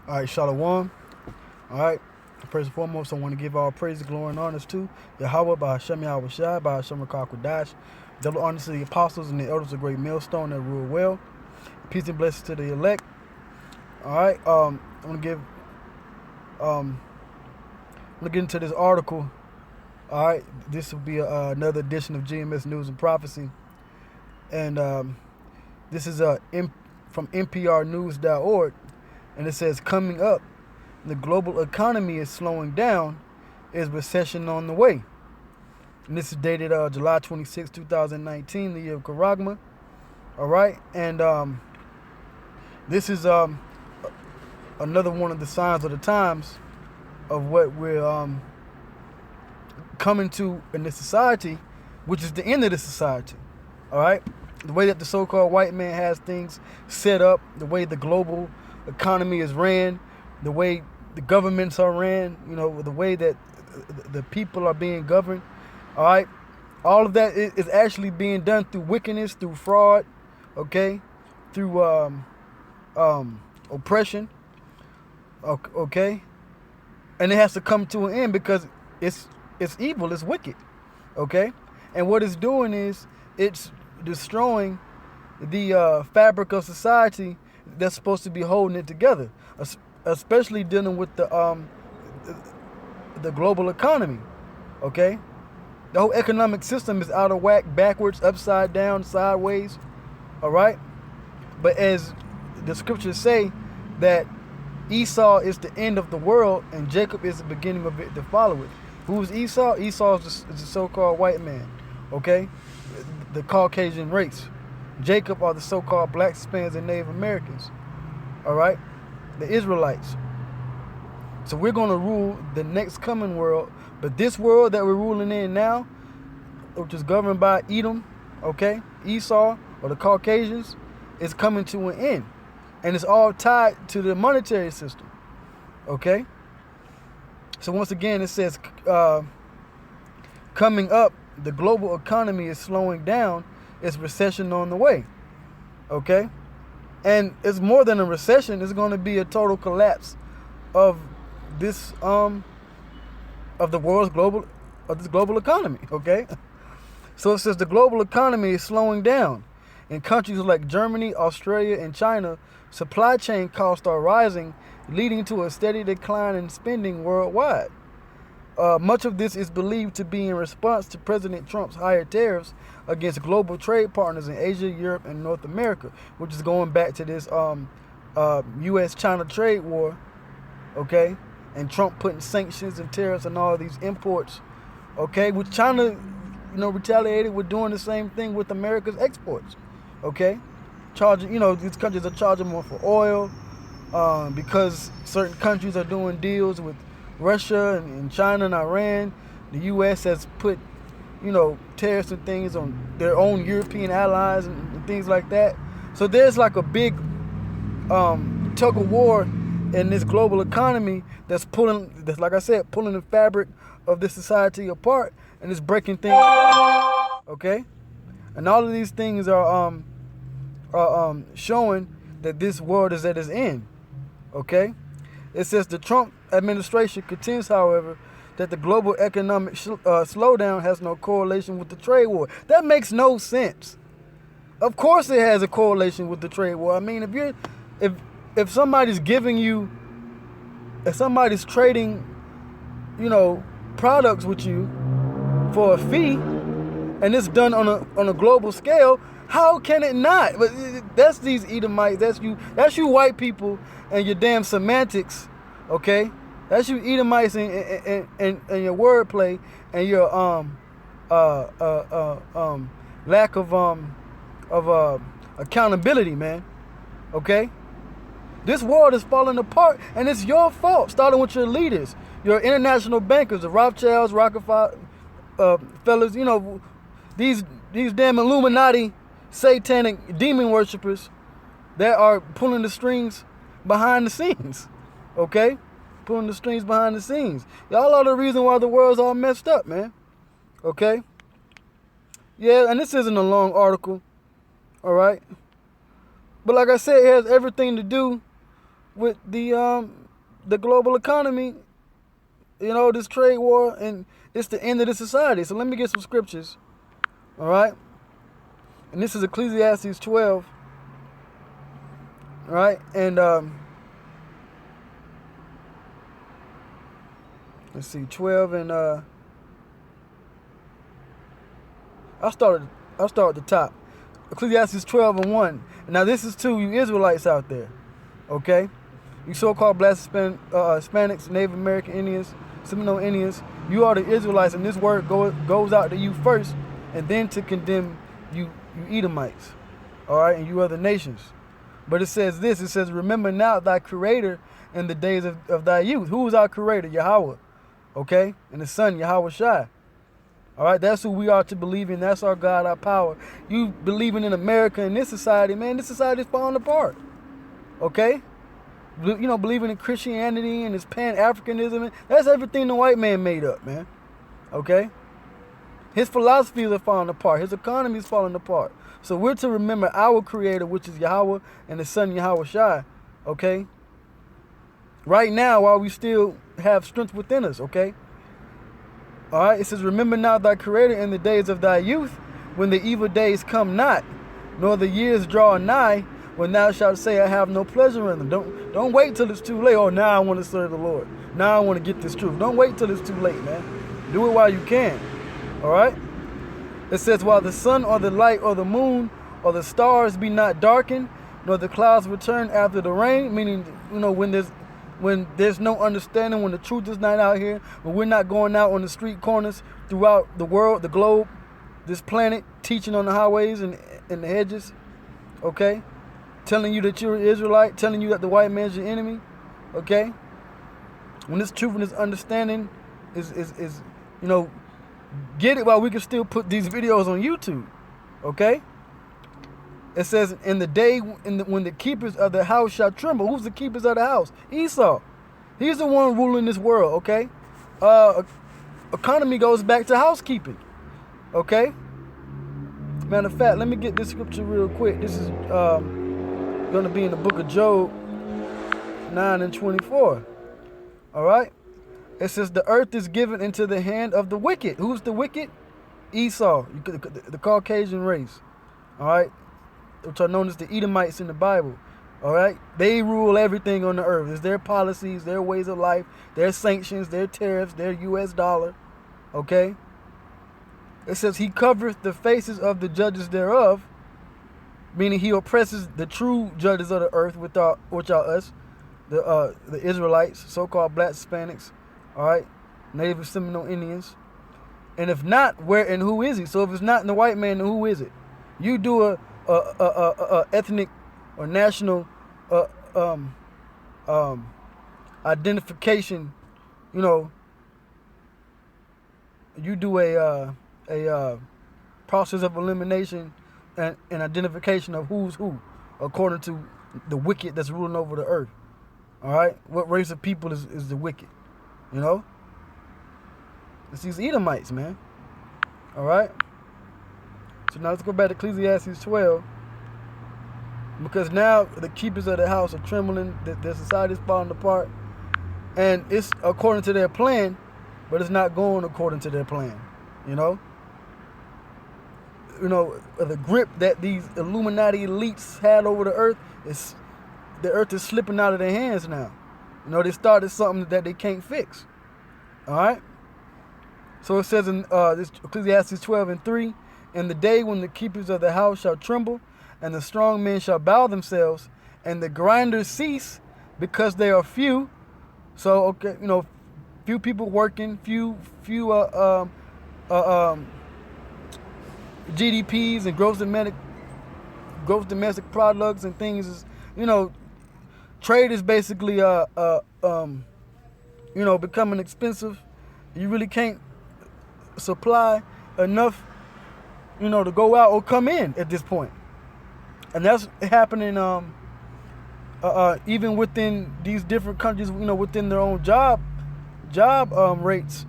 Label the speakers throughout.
Speaker 1: All right, Shalom. All right. First and foremost, I want to give all praise, glory, and honors to Yahweh by Hashem Yahweh Shai, by Hashem Rakakwadash. Double honors to the apostles and the elders of great millstone that rule well. Peace and blessings to the elect. All right. I'm gonna get into this article. All right. This will be another edition of GMS News and Prophecy, and this is from NPRnews.org, and it says, coming up, the global economy is slowing down, is recession on the way. And this is dated July 26, 2019, the year of Karagma. All right, and this is another one of the signs of the times of what we're coming to in this society, which is the end of the society. All right, the way that the so-called white man has things set up, the way the global economy is ran, the way the governments are ran, the way that the people are being governed. All right, all of that is actually being done through wickedness, through fraud, okay, through oppression, okay, and it has to come to an end because it's evil, it's wicked, okay, and what it's doing is it's destroying the fabric of society that's supposed to be holding it together, especially dealing with the global economy, okay? The whole economic system is out of whack, backwards, upside down, sideways, all right? But as the scriptures say, that Esau is the end of the world and Jacob is the beginning of it to follow it. Who's Esau? Esau is the so-called white man, okay? The Caucasian race. Jacob are the so-called black Hispanics and Native Americans, all right? The Israelites. So we're going to rule the next coming world, but this world that we're ruling in now, which is governed by Edom, okay, Esau, or the Caucasians, is coming to an end. And it's all tied to the monetary system, okay? So once again, it says, coming up, the global economy is slowing down, it's recession on the way, okay? And it's more than a recession, it's going to be a total collapse of this, of the world's global economy, okay? So it says the global economy is slowing down. In countries like Germany, Australia, and China, supply chain costs are rising, leading to a steady decline in spending worldwide. Much of this is believed to be in response to President Trump's higher tariffs against global trade partners in Asia, Europe, and North America, which is going back to this U.S.-China trade war, okay? And Trump putting sanctions and tariffs on all of these imports, okay? With China, retaliated with doing the same thing with America's exports, okay? Charging, these countries are charging more for oil because certain countries are doing deals with Russia and China and Iran. The U.S. has put, tariffs and things on their own European allies and things like that. So there's like a big tug of war in this global economy that's like I said, pulling the fabric of this society apart, and it's breaking things, okay? And all of these things are showing that this world is at its end, okay? It says the Trump administration contends, however, that the global economic slowdown has no correlation with the trade war. That makes no sense. Of course it has a correlation with the trade war. I mean, if somebody's giving you, if somebody's trading, products with you for a fee, and it's done on a global scale, how can it not? But that's these Edomites. That's you white people and your damn semantics, okay? That's you Edomites and your wordplay and your lack of accountability, man. Okay? This world is falling apart, and it's your fault. Starting with your leaders, your international bankers, the Rothschilds, Rockefeller, fellas. These damn Illuminati, satanic demon worshippers that are pulling the strings behind the scenes, okay? Pulling the strings behind the scenes. Y'all are the reason why the world's all messed up, man, okay? Yeah, and this isn't a long article, all right? But like I said, it has everything to do the global economy, this trade war, and it's the end of the society. So let me get some scriptures. All right? And this is Ecclesiastes 12. All right? And let's see, 12 and I'll start at the top. Ecclesiastes 12 and 1. Now this is to you Israelites out there. Okay? You so-called black Hispanics, Native American Indians, Seminole Indians, you are the Israelites, and this word goes out to you first, and then to condemn you Edomites, all right, and you other nations. But it says this, it says, remember now thy Creator in the days of thy youth. Who is our Creator? Yahweh, okay, and the Son, Yahweh Shai. All right, that's who we are to believe in. That's our God, our power. You believing in America and this society, man, this society is falling apart, okay? Believing in Christianity and its Pan-Africanism, that's everything the white man made up, man. Okay? His philosophies are falling apart. His economy is falling apart. So we're to remember our Creator, which is Yahweh, and the Son, Yahweh Shai. Okay? Right now, while we still have strength within us, okay? All right? It says, remember now thy Creator in the days of thy youth, when the evil days come not, nor the years draw nigh, when thou shalt say, I have no pleasure in them. Don't wait till it's too late. Oh, now I want to serve the Lord. Now I want to get this truth. Don't wait till it's too late, man. Do it while you can. All right? It says, while the sun or the light or the moon or the stars be not darkened, nor the clouds return after the rain, meaning, when there's no understanding, when the truth is not out here, when we're not going out on the street corners throughout the world, the globe, this planet, teaching on the highways and the hedges, okay? Telling you that you're an Israelite, telling you that the white man's your enemy, okay? When this truth and this understanding is get it while we can still put these videos on YouTube, okay? It says, in the day when the keepers of the house shall tremble. Who's the keepers of the house? Esau. He's the one ruling this world, okay? Economy goes back to housekeeping, okay? Matter of fact, let me get this scripture real quick. This is going to be in the book of Job 9 and 24. All right? It says, the earth is given into the hand of the wicked. Who's the wicked? Esau, the Caucasian race. All right? Which are known as the Edomites in the Bible. All right? They rule everything on the earth. It's their policies, their ways of life, their sanctions, their tariffs, their U.S. dollar. Okay? It says, he covereth the faces of the judges thereof, meaning he oppresses the true judges of the earth, which are us, the Israelites, so-called black Hispanics, all right, Native Seminole Indians. And if not, where and who is he? So if it's not in the white man, then who is it? You do a ethnic or national identification, you do a process of elimination and identification of who's who, according to the wicked that's ruling over the earth. All right? What race of people is the wicked? It's these Edomites, man. All right? So now let's go back to Ecclesiastes 12. Because now the keepers of the house are trembling, their society is falling apart. And it's according to their plan, but it's not going according to their plan. The grip that these Illuminati elites had over the earth is slipping out of their hands now. They started something that they can't fix. All right. So it says in this Ecclesiastes 12 and 3, in the day when the keepers of the house shall tremble, and the strong men shall bow themselves, and the grinders cease, because they are few. So okay, few people working, few GDPs and gross domestic products and things is, trade is basically becoming expensive. You really can't supply enough, to go out or come in at this point. And that's happening even within these different countries, within their own job rates.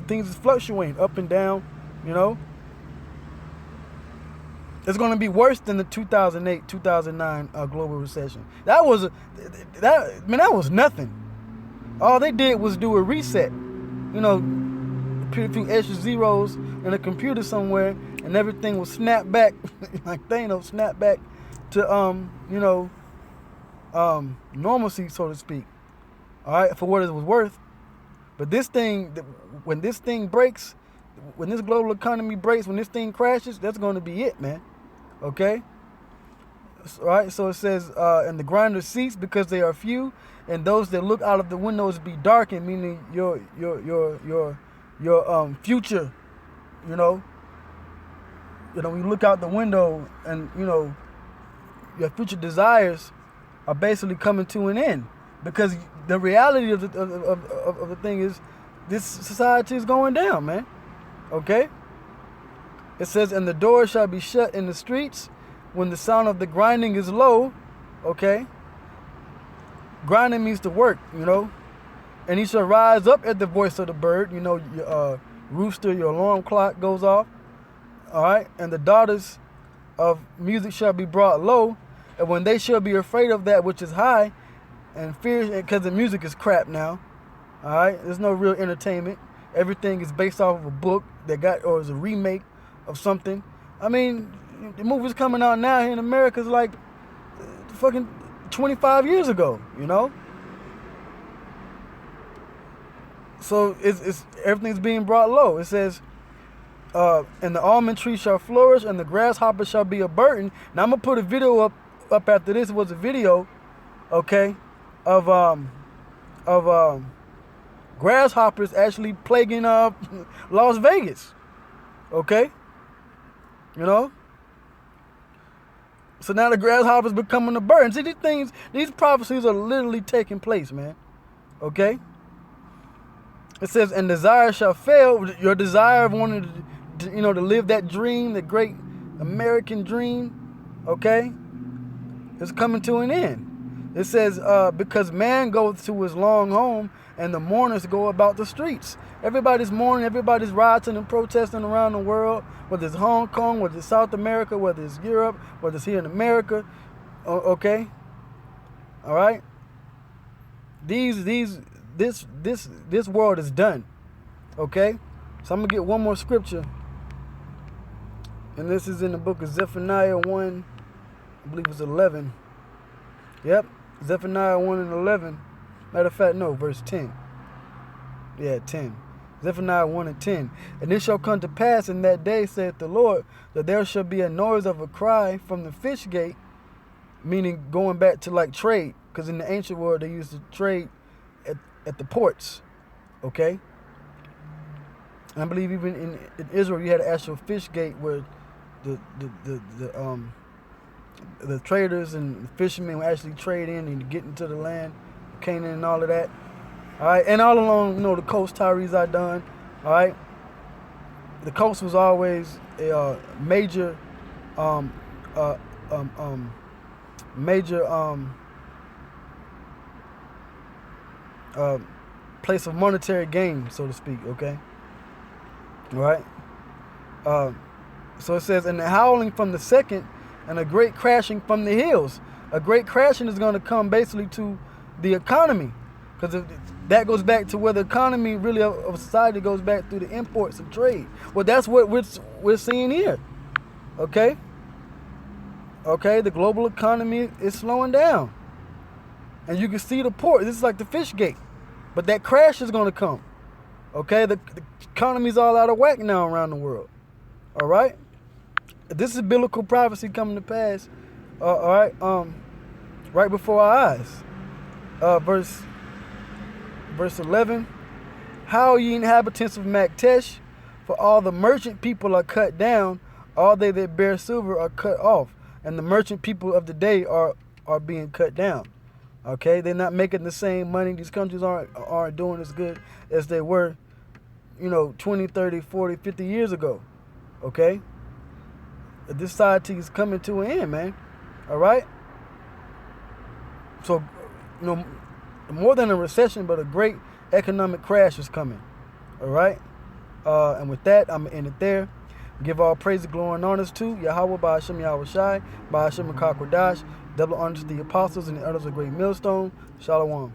Speaker 1: Things is fluctuating up and down, It's going to be worse than the 2008, 2009 global recession. That was nothing. All they did was do a reset. You know, put a few extra zeros in a computer somewhere, and everything will snap back, like Thanos, snap back to normalcy, so to speak. All right, for what it was worth. But this thing, when this thing breaks, when this global economy breaks, when this thing crashes, that's going to be it, man. Okay? All right, so it says, and the grinders cease because they are few, and those that look out of the windows be darkened, meaning your future, you know, when you look out the window and, your future desires are basically coming to an end, because the reality of the thing is this society is going down, man. Okay? It says, and the door shall be shut in the streets when the sound of the grinding is low. Okay? Grinding means to work, And he shall rise up at the voice of the bird. Your rooster, your alarm clock goes off. All right? And the daughters of music shall be brought low. And when they shall be afraid of that which is high, and fear, because the music is crap now. All right? There's no real entertainment. Everything is based off of a book or is a remake of something. I mean, the movies coming out now here in America is like fucking 25 years ago, So it's everything's being brought low. It says, and the almond tree shall flourish, and the grasshopper shall be a burden. Now I'm gonna put a video up after this. It was a video, okay, of grasshoppers actually plaguing Las Vegas. Okay? So now the grasshoppers becoming a burden. See, these prophecies are literally taking place, man. Okay? It says, and desire shall fail. Your desire of wanting to live that dream, the great American dream, okay, is coming to an end. It says, because man goes to his long home, and the mourners go about the streets. Everybody's mourning, everybody's rioting and protesting around the world, whether it's Hong Kong, whether it's South America, whether it's Europe, whether it's here in America. Okay? All right? This world is done. Okay? So I'm going to get one more scripture. And this is in the book of Zephaniah 1, I believe it's 11. Yep, Zephaniah 1 and 11. Matter of fact, no, verse 10. Yeah, 10. Zephaniah 1 and 10. And it shall come to pass in that day, saith the Lord, that there shall be a noise of a cry from the fish gate, meaning going back to like trade, because in the ancient world they used to trade at the ports. Okay? And I believe even in Israel you had an actual fish gate where the traders and the fishermen would actually trade in and get into the land, Canaan and all of that. All right, and all along, the coast, Tyrese I done. All right, the coast was always a major place of monetary gain, so to speak. Okay, all right. So it says, and the howling from the second, and a great crashing from the hills. A great crashing is going to come basically to the economy, because that goes back to where the economy really of society goes back through the imports and trade. Well, that's what we're seeing here. Okay? Okay, the global economy is slowing down. And you can see the port. This is like the fish gate. But that crash is going to come. Okay? The economy's all out of whack now around the world. All right? This is biblical prophecy coming to pass. All right? Right before our eyes. Verse 11. How ye inhabitants of Maktesh, for all the merchant people are cut down, all they that bear silver are cut off, and the merchant people of the day are being cut down. Okay, they're not making the same money. These countries aren't doing as good as they were, 20, 30, 40, 50 years ago. Okay? This society is coming to an end, man. All right? So, more than a recession, but a great economic crash is coming. All right? And with that, I'm going to end it there. Give all praise, glory, and honors to Yahweh, by Hashem Yahweh Shai, by Hashem Makakwadash. Double honors to the apostles and the elders of Great Millstone. Shalom.